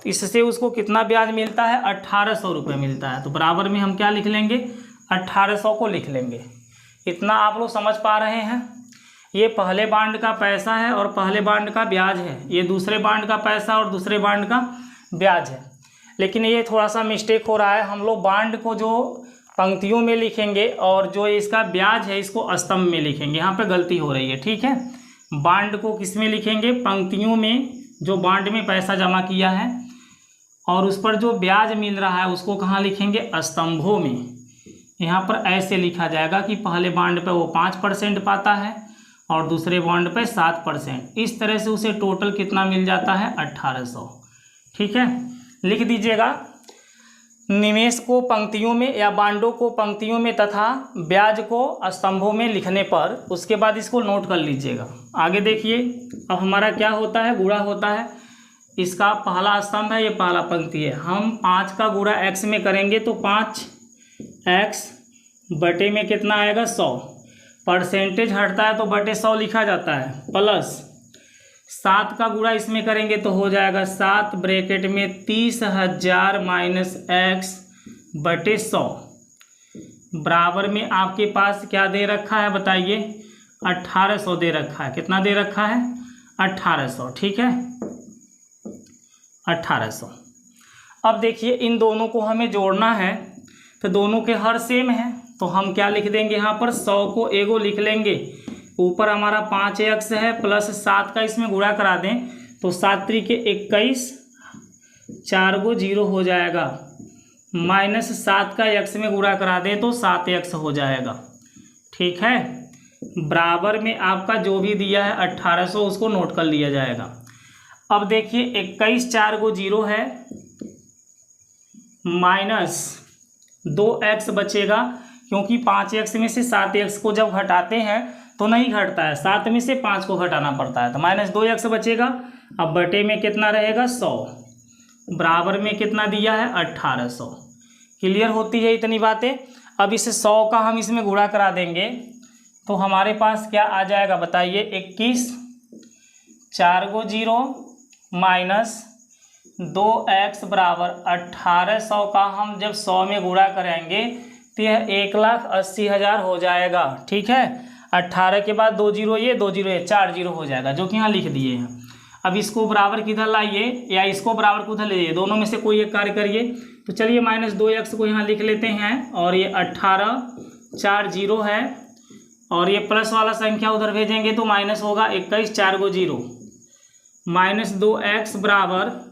A: इससे उसको कितना ब्याज मिलता है, 1800 रुपये मिलता है। तो बराबर में हम क्या लिख लेंगे, 1800 को लिख लेंगे। इतना आप लोग समझ पा रहे हैं। ये पहले बांड का पैसा है और पहले बांड का ब्याज है, ये दूसरे बांड का पैसा और दूसरे बांड का ब्याज है। लेकिन ये थोड़ा सा मिस्टेक हो रहा है, हम लोग बांड को जो पंक्तियों में लिखेंगे और जो इसका ब्याज है इसको स्तंभ में लिखेंगे। यहाँ पे गलती हो रही है, ठीक है। बांड को किस में लिखेंगे, पंक्तियों में, जो बांड में पैसा जमा किया है, और उस पर जो ब्याज मिल रहा है उसको कहाँ लिखेंगे, स्तंभों में। यहाँ पर ऐसे लिखा जाएगा कि पहले बांड पे वो 5% पाता है और दूसरे बांड पे 7%। इस तरह से उसे टोटल कितना मिल जाता है, 1800, ठीक है। लिख दीजिएगा, निवेश को पंक्तियों में या बांडों को पंक्तियों में तथा ब्याज को स्तंभों में लिखने पर, उसके बाद इसको नोट कर लीजिएगा। आगे देखिए, अब हमारा क्या होता है, गुणा होता है। इसका पहला स्तंभ है, ये पहला पंक्ति है। हम 5 का गुणा x में करेंगे तो 5x बटे में कितना आएगा, 100। परसेंटेज हटता है तो बटे 100 लिखा जाता है, प्लस 7 का गुणा इसमें करेंगे तो हो जाएगा 7 ब्रैकेट में 30,000 माइनस x बटे 100। बराबर में आपके पास क्या दे रखा है बताइए, 1800 दे रखा है। कितना दे रखा है, 1800, ठीक है, 1800। अब देखिए इन दोनों को हमें जोड़ना है, तो दोनों के हर सेम है, तो हम क्या लिख देंगे यहाँ पर, 100 को एगो लिख लेंगे। ऊपर हमारा 5x है, प्लस 7 का इसमें गुणा करा दें तो 7 त्रिके 21, 4 गो 0 हो जाएगा, माइनस 7 का x में गुणा करा दें तो 7x हो जाएगा, ठीक है। बराबर में आपका जो भी दिया है 1800 उसको नोट कर लिया जाएगा। अब देखिए 21, 4 गो 0 है, माइनस 2x बचेगा, क्योंकि 5x में से 7x को जब घटाते हैं तो नहीं घटता है, 7 में से 5 को घटाना पड़ता है, तो माइनस 2x बचेगा। अब बटे में कितना रहेगा, 100। बराबर में कितना दिया है, 1800। क्लियर होती है इतनी बातें। अब इस 100 का हम इसमें गुणा करा देंगे तो हमारे पास क्या आ जाएगा बताइए, 21, 4 गो 0 माइनस 2x बराबर 1800 का हम जब 100 में गुणा करेंगे तो यह 1,80,000 हो जाएगा। ठीक है, 18 के बाद 2 जीरो ये 2 जीरो ये 4 जीरो हो जाएगा, जो कि यहाँ लिख दिए हैं। अब इसको बराबर किधर लाइए या इसको बराबर को उधर ले जाइए, दोनों में से कोई एक कार्य करिए। तो चलिए -2x को यहाँ लिख लेते हैं, और ये 18 4 जीरो है, और ये प्लस वाला संख्या उधर भेजेंगे तो माइनस होगा 21 4 गो 0, -2x बराबर,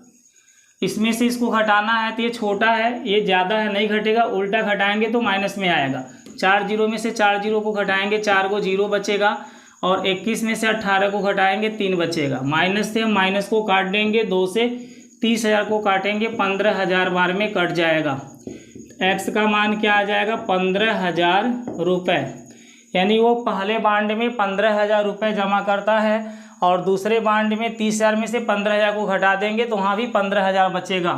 A: इसमें से इसको घटाना है तो ये छोटा है ये ज़्यादा है नहीं घटेगा, उल्टा घटाएंगे तो माइनस में आएगा। 4 जीरो में से 4 जीरो को घटाएंगे 4 को 0 बचेगा, और 21 में से 18 को घटाएंगे 3 बचेगा। माइनस से हम माइनस को काट देंगे, 2 से 30,000 को काटेंगे 15,000 बार में कट जाएगा। x का मान क्या आ जाएगा 15,000 रुपये, यानी वो पहले बांड में 15,000 रुपये जमा करता है, और दूसरे बांड में 30,000 में से 15,000 को घटा देंगे तो वहाँ भी 15,000 बचेगा।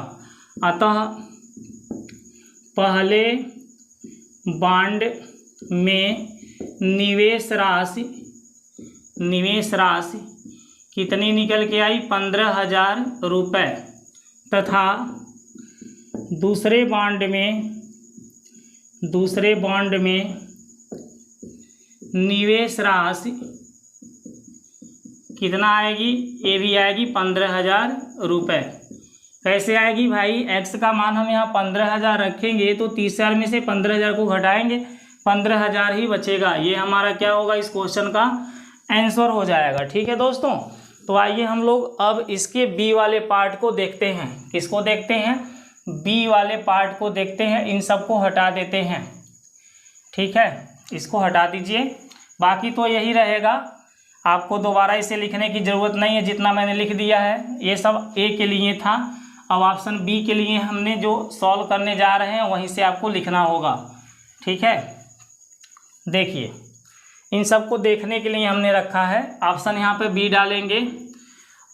A: अतः पहले बांड में निवेश राशि कितनी निकल के आई 15,000 रुपये, तथा दूसरे बांड में निवेश राशि कितना आएगी, ये भी आएगी 15,000 रुपये। कैसे आएगी भाई, x का मान हम यहाँ 15,000 रखेंगे तो 30,000 में से 15,000 को घटाएंगे 15,000 ही बचेगा। ये हमारा क्या होगा, इस क्वेश्चन का आंसर हो जाएगा। ठीक है दोस्तों, तो आइए हम लोग अब इसके बी वाले पार्ट को देखते हैं। किसको देखते हैं, बी वाले पार्ट को देखते हैं। इन सबको हटा देते हैं। ठीक है, इसको हटा दीजिए, बाकी तो यही रहेगा, आपको दोबारा इसे लिखने की ज़रूरत नहीं है, जितना मैंने लिख दिया है ये सब ए के लिए था। अब ऑप्शन बी के लिए हमने जो सॉल्व करने जा रहे हैं वहीं से आपको लिखना होगा। ठीक है, देखिए इन सबको देखने के लिए हमने रखा है ऑप्शन, यहाँ पे बी डालेंगे,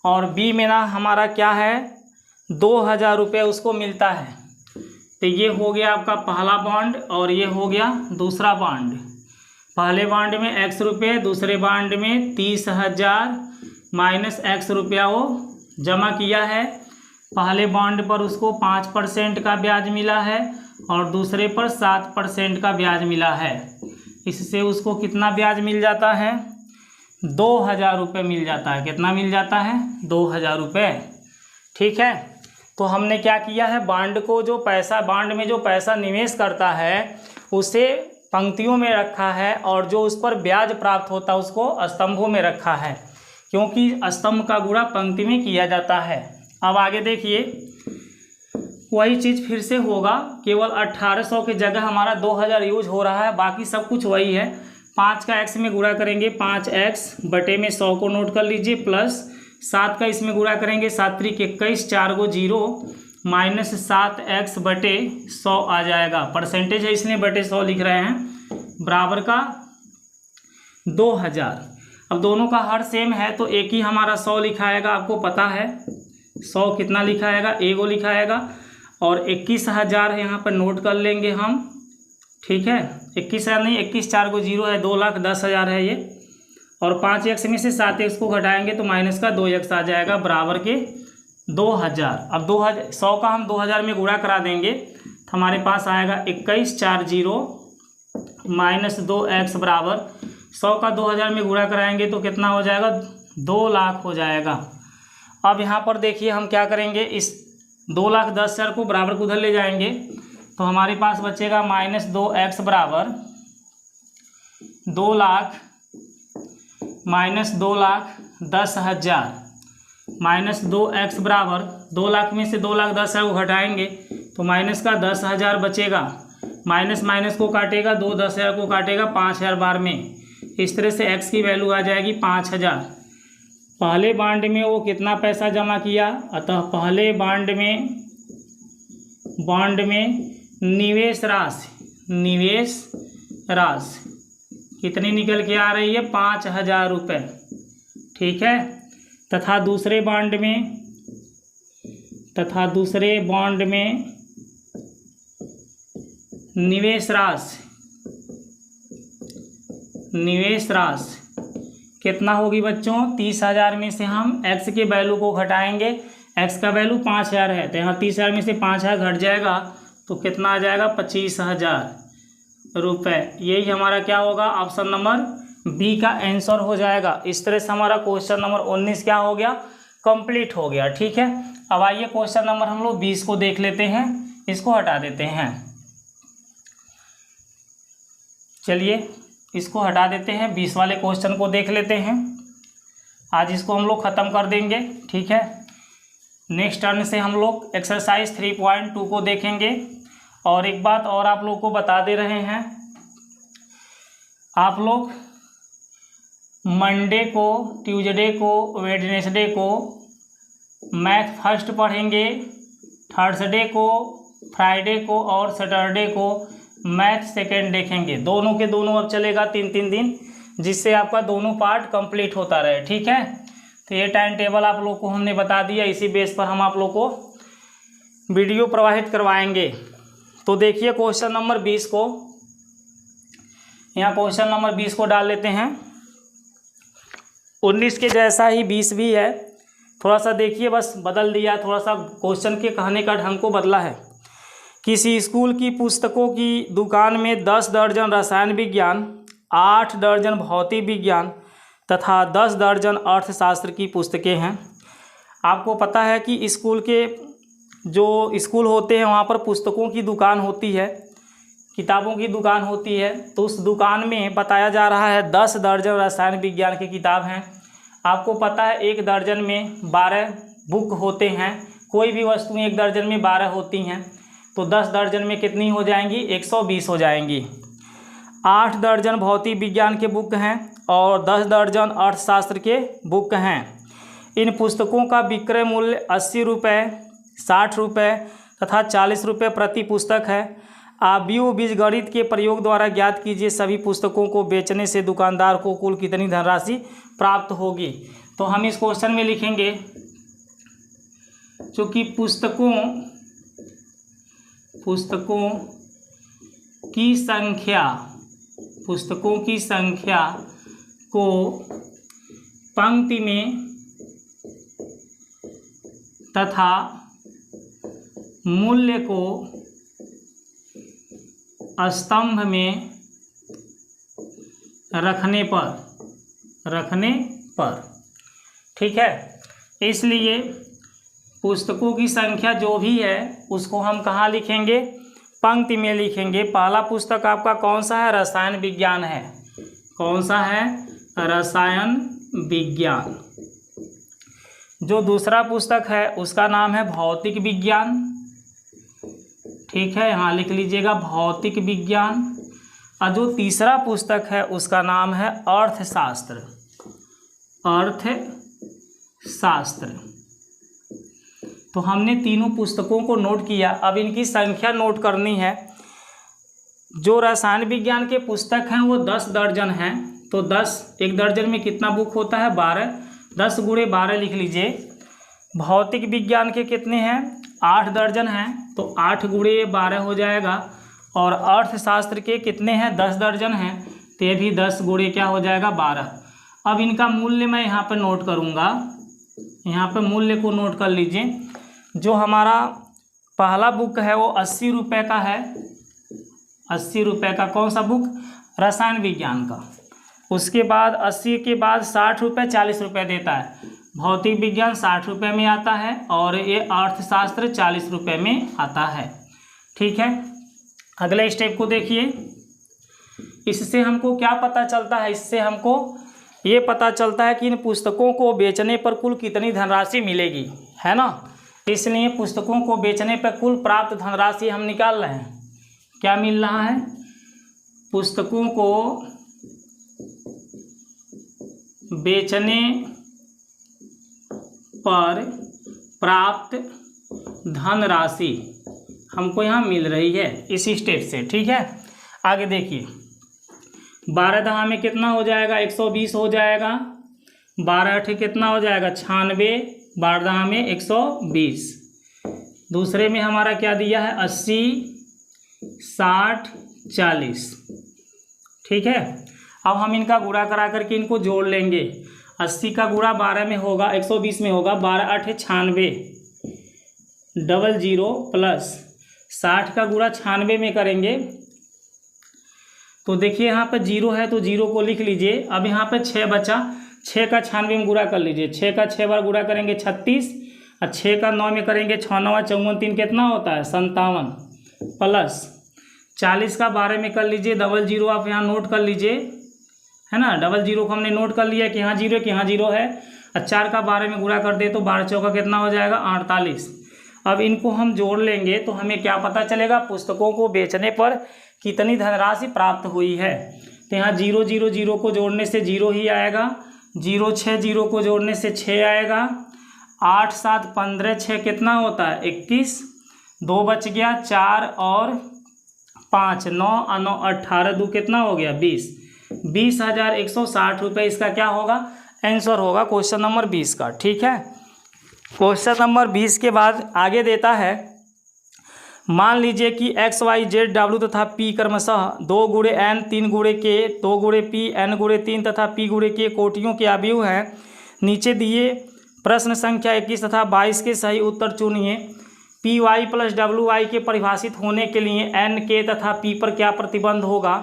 A: और बी में ना हमारा क्या है 2,000 रुपये उसको मिलता है। तो ये हो गया आपका पहला बॉन्ड, और ये हो गया दूसरा बॉन्ड। पहले बॉन्ड में x रुपये, दूसरे बॉन्ड में 30,000 माइनस x रुपया वो जमा किया है। पहले बॉन्ड पर उसको 5% का ब्याज मिला है, और दूसरे पर 7% का ब्याज मिला है। इससे उसको कितना ब्याज मिल जाता है 2,000 रुपये मिल जाता है। कितना मिल जाता है 2,000 रुपये। ठीक है, तो हमने क्या किया है, बॉन्ड को जो पैसा, बॉन्ड में जो पैसा निवेश करता है उसे पंक्तियों में रखा है, और जो उस पर ब्याज प्राप्त होता है उसको स्तंभों में रखा है, क्योंकि स्तंभ का गुणा पंक्ति में किया जाता है। अब आगे देखिए, वही चीज़ फिर से होगा, केवल 1800 की जगह हमारा 2,000 यूज हो रहा है, बाकी सब कुछ वही है। 5 का x में गुणा करेंगे 5x बटे में 100 को नोट कर लीजिए, प्लस 7 का इसमें गुणा करेंगे 7 त्रिक 21 4 गो 0 माइनस 7x बटे 100 आ जाएगा। परसेंटेज है इसलिए बटे 100 लिख रहे हैं, बराबर का 2,000। अब दोनों का हर सेम है तो एक ही हमारा 100 लिखाएगा, आपको पता है 100 कितना लिखाएगा, एगो लिखाएगा, और 21,000 यहाँ पर नोट कर लेंगे हम। ठीक है, 21,000 नहीं 21 4 को 0 है, 2,10,000 है ये, और 5x में से 7x को घटाएंगे तो माइनस का 2x आ जाएगा, बराबर के 2,000। अब 100 का हम 2,000 में गुणा करा देंगे तो हमारे पास आएगा 21 4 0 माइनस 2x बराबर 100 का 2,000 में गुणा कराएंगे तो कितना हो जाएगा 2 लाख हो जाएगा। अब यहाँ पर देखिए हम क्या करेंगे, इस 2,10,000 को बराबर को उधर ले जाएंगे तो हमारे पास बचेगा -2x बराबर 2 लाख माइनस 2,10,000 माइनस 2x बराबर 2 लाख में से 2,10,000 को घटाएंगे तो माइनस का 10,000 बचेगा, माइनस माइनस को काटेगा 10,000 को काटेगा 5,000 बार में। इस तरह से x की वैल्यू आ जाएगी 5,000। पहले बॉन्ड में वो कितना पैसा जमा किया, अतः पहले बॉन्ड में निवेश राशि कितनी निकल के आ रही है 5,000 रुपये। ठीक है, तथा दूसरे बॉन्ड में निवेश राशि कितना होगी बच्चों, 30,000 में से हम x के वैल्यू को घटाएंगे, x का वैल्यू 5,000 है तो यहाँ 30,000 में से 5,000 घट जाएगा तो कितना आ जाएगा 25,000। रुपए। यही हमारा क्या होगा, ऑप्शन नंबर बी का आंसर हो जाएगा। इस तरह से हमारा क्वेश्चन नंबर 19 क्या हो गया, कंप्लीट हो गया। ठीक है, अब आइए क्वेश्चन नंबर हम लोग 20 को देख लेते हैं, इसको हटा देते हैं। चलिए इसको हटा देते हैं, 20 वाले क्वेश्चन को देख लेते हैं। आज इसको हम लोग ख़त्म कर देंगे। ठीक है, नेक्स्ट टर्न से हम लोग एक्सरसाइज 3.2 को देखेंगे। और एक बात और आप लोग को बता दे रहे हैं, आप लोग मंडे को, ट्यूसडे को, वेडनेसडे को मैथ फर्स्ट पढ़ेंगे, थर्सडे को, फ्राइडे को और सैटरडे को मैथ सेकेंड देखेंगे। दोनों के दोनों अब चलेगा 3-3 दिन, जिससे आपका दोनों पार्ट कंप्लीट होता रहे। ठीक है, तो ये टाइम टेबल आप लोग को हमने बता दिया, इसी बेस पर हम आप लोग को वीडियो प्रवाहित करवाएंगे। तो देखिए क्वेश्चन नंबर 20 को, यहाँ क्वेश्चन नंबर 20 को डाल लेते हैं। 19 के जैसा ही 20 भी है, थोड़ा सा देखिए, बस बदल दिया, थोड़ा सा क्वेश्चन के कहने का ढंग को बदला है। किसी स्कूल की पुस्तकों की दुकान में 10 दर्जन रसायन विज्ञान, 8 दर्जन भौतिक विज्ञान तथा 10 दर्जन अर्थशास्त्र की पुस्तकें हैं। आपको पता है कि स्कूल के जो स्कूल होते हैं वहाँ पर पुस्तकों की दुकान होती है, किताबों की दुकान होती है। तो उस दुकान में बताया जा रहा है 10 दर्जन रसायन विज्ञान की किताब हैं। आपको पता है 1 दर्जन में 12 बुक होते हैं, कोई भी वस्तु 1 दर्जन में 12 होती हैं, तो 10 दर्जन में कितनी हो जाएंगी, 120 हो जाएंगी। 8 दर्जन भौतिक विज्ञान के बुक हैं और 10 दर्जन अर्थशास्त्र के बुक हैं। इन पुस्तकों का विक्रय मूल्य 80 रुपये, 60 रुपये तथा 40 रुपये प्रति पुस्तक है। आप बीजगणित के प्रयोग द्वारा ज्ञात कीजिए सभी पुस्तकों को बेचने से दुकानदार को कुल कितनी धनराशि प्राप्त होगी। तो हम इस क्वेश्चन में लिखेंगे, चूँकि पुस्तकों की संख्या को पंक्ति में तथा मूल्य को स्तंभ में रखने पर, ठीक है, इसलिए पुस्तकों की संख्या जो भी है उसको हम कहाँ लिखेंगे, पंक्ति में लिखेंगे। पहला पुस्तक आपका कौन सा है, रसायन विज्ञान है। कौन सा है, रसायन विज्ञान। जो दूसरा पुस्तक है उसका नाम है भौतिक विज्ञान। ठीक है, यहाँ लिख लीजिएगा भौतिक विज्ञान। और जो तीसरा पुस्तक है उसका नाम है अर्थशास्त्र। तो हमने तीनों पुस्तकों को नोट किया। अब इनकी संख्या नोट करनी है। जो रसायन विज्ञान के पुस्तक हैं वो 10 दर्जन हैं, तो 10, 1 दर्जन में कितना बुक होता है, 12, 10 × 12 लिख लीजिए। भौतिक विज्ञान के कितने हैं, 8 दर्जन हैं, तो 8 × 12 हो जाएगा। और अर्थशास्त्र के कितने हैं, 10 दर्जन हैं, तो ये भी 10 × क्या हो जाएगा, 12। अब इनका मूल्य मैं यहाँ पर नोट करूँगा, यहाँ पर मूल्य को नोट कर लीजिए। जो हमारा पहला बुक है वो 80 रुपये का है, 80 रुपये का कौन सा बुक, रसायन विज्ञान का। उसके बाद 80 के बाद 60 रुपये, 40 रुपये देता है। भौतिक विज्ञान 60 रुपये में आता है और ये अर्थशास्त्र 40 रुपये में आता है। ठीक है, अगले स्टेप को देखिए। इससे हमको क्या पता चलता है, इससे हमको ये पता चलता है कि इन पुस्तकों को बेचने पर कुल कितनी धनराशि मिलेगी, है ना। इसलिए पुस्तकों को बेचने पर कुल प्राप्त धनराशि हम निकाल रहे हैं। क्या मिल रहा है, पुस्तकों को बेचने पर प्राप्त धनराशि हमको यहाँ मिल रही है इसी स्टेप से। ठीक है, आगे देखिए। 12 दहा में कितना हो जाएगा, 120 हो जाएगा। 12 8 कितना हो जाएगा, 96। 12 दहा में 120। दूसरे में हमारा क्या दिया है, 80, 60, 40। ठीक है, अब हम इनका गुणा करा करके इनको जोड़ लेंगे। 80 का गुणा 12 में होगा, 120 में होगा, 12 8 96, 00 प्लस 60 का गुणा 96 में करेंगे तो देखिए यहाँ पर 0 है तो 0 को लिख लीजिए। अब यहाँ पर 6 बचा, 6 का 96 में गुणा कर लीजिए। 6 का 6 बार गुणा करेंगे 36 और 6 का 9 में करेंगे 6 9 54 3 कितना होता है 57 प्लस 40 का 12 में कर लीजिए। 00 आप यहाँ नोट कर लीजिए, है ना। 00 को हमने नोट कर लिया कि यहाँ 0 कि यहाँ 0 है। और 4 का 12 में गुणा कर दे तो 12 चौका कितना हो जाएगा 48। अब इनको हम जोड़ लेंगे तो हमें क्या पता चलेगा, पुस्तकों को बेचने पर कितनी धनराशि प्राप्त हुई है। तो यहाँ 0 0 0 को जोड़ने से 0 ही आएगा, 0 6 0 को जोड़ने से 6 आएगा, 8 7 15 6 कितना होता है 21, 2 बच गया 4 और 5 9 9 18 2 कितना हो गया 20, 20,160 रुपये इसका क्या होगा आंसर होगा क्वेश्चन नंबर 20 का। ठीक है, क्वेश्चन नंबर 20 के बाद आगे देता है, मान लीजिए कि x y z w तथा p क्रमशः 2 गुणे n 3 गुणे k 2 गुणे p n गुणे 3 तथा p गुणे k कोटियों के अवयव हैं। नीचे दिए प्रश्न संख्या 21 तथा 22 के सही उत्तर चुनिए। P Y plus W Y के परिभाषित होने के लिए एन के तथा पी पर क्या प्रतिबंध होगा।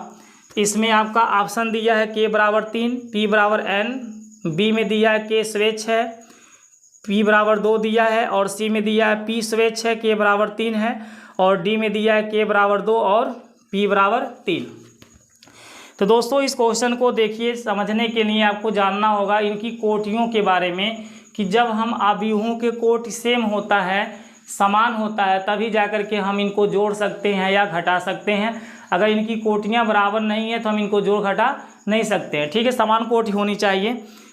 A: इसमें आपका ऑप्शन दिया है के बराबर 3, पी बराबर एन, बी में दिया है के स्वेच्छ है, पी बराबर 2 दिया है और सी में दिया है पी स्वेच्छ है, के बराबर 3 है और डी में दिया है के बराबर 2 और पी बराबर 3। तो दोस्तों इस क्वेश्चन को देखिए, समझने के लिए आपको जानना होगा इनकी कोटियों के बारे में कि जब हम अवयवों के कोटि सेम होता है, समान होता है, तभी जाकर के हम इनको जोड़ सकते हैं या घटा सकते हैं। अगर इनकी कोटियाँ बराबर नहीं है तो हम इनको जोड़ घटा नहीं सकते हैं। ठीक है, समान कोटि होनी चाहिए।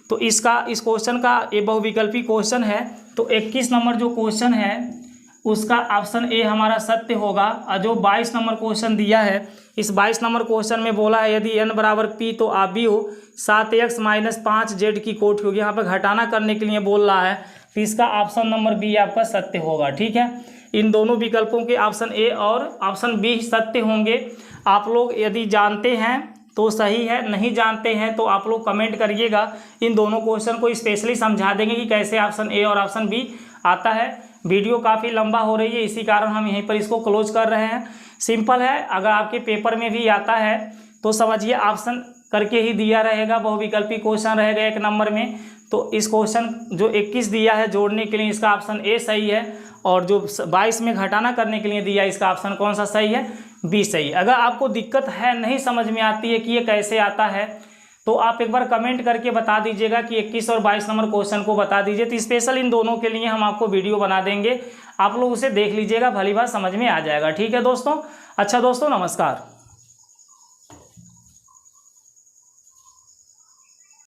A: तो इस क्वेश्चन का ये बहुविकल्पी क्वेश्चन है। तो 21 नंबर जो क्वेश्चन है उसका ऑप्शन ए हमारा सत्य होगा। और जो 22 नंबर क्वेश्चन दिया है, इस 22 नंबर क्वेश्चन में बोला है यदि n बराबर p तो अवयव 7x - 5z की कोटि होगी। यहाँ पर घटाना करने के लिए बोल रहा है, तो इसका ऑप्शन नंबर बी आपका सत्य होगा। ठीक है, इन दोनों विकल्पों के ऑप्शन ए और ऑप्शन बी सत्य होंगे। आप लोग यदि जानते हैं तो सही है, नहीं जानते हैं तो आप लोग कमेंट करिएगा। इन दोनों क्वेश्चन को स्पेशली समझा देंगे कि कैसे ऑप्शन ए और ऑप्शन बी आता है। वीडियो काफ़ी लंबा हो रही है, इसी कारण हम यहीं पर इसको क्लोज कर रहे हैं। सिंपल है, अगर आपके पेपर में भी आता है तो समझिए ऑप्शन करके ही दिया रहेगा, बहुविकल्पी क्वेश्चन रहेगा 1 नंबर में। तो इस क्वेश्चन जो 21 दिया है जोड़ने के लिए, इसका ऑप्शन ए सही है, और जो 22 में घटाना करने के लिए दिया है, इसका ऑप्शन कौन सा सही है, बी सही। अगर आपको दिक्कत है, नहीं समझ में आती है कि ये कैसे आता है, तो आप एक बार कमेंट करके बता दीजिएगा कि 21 और 22 नंबर क्वेश्चन को बता दीजिए। तो स्पेशल इन दोनों के लिए हम आपको वीडियो बना देंगे, आप लोग उसे देख लीजिएगा, भली बात समझ में आ जाएगा। ठीक है दोस्तों, अच्छा दोस्तों नमस्कार।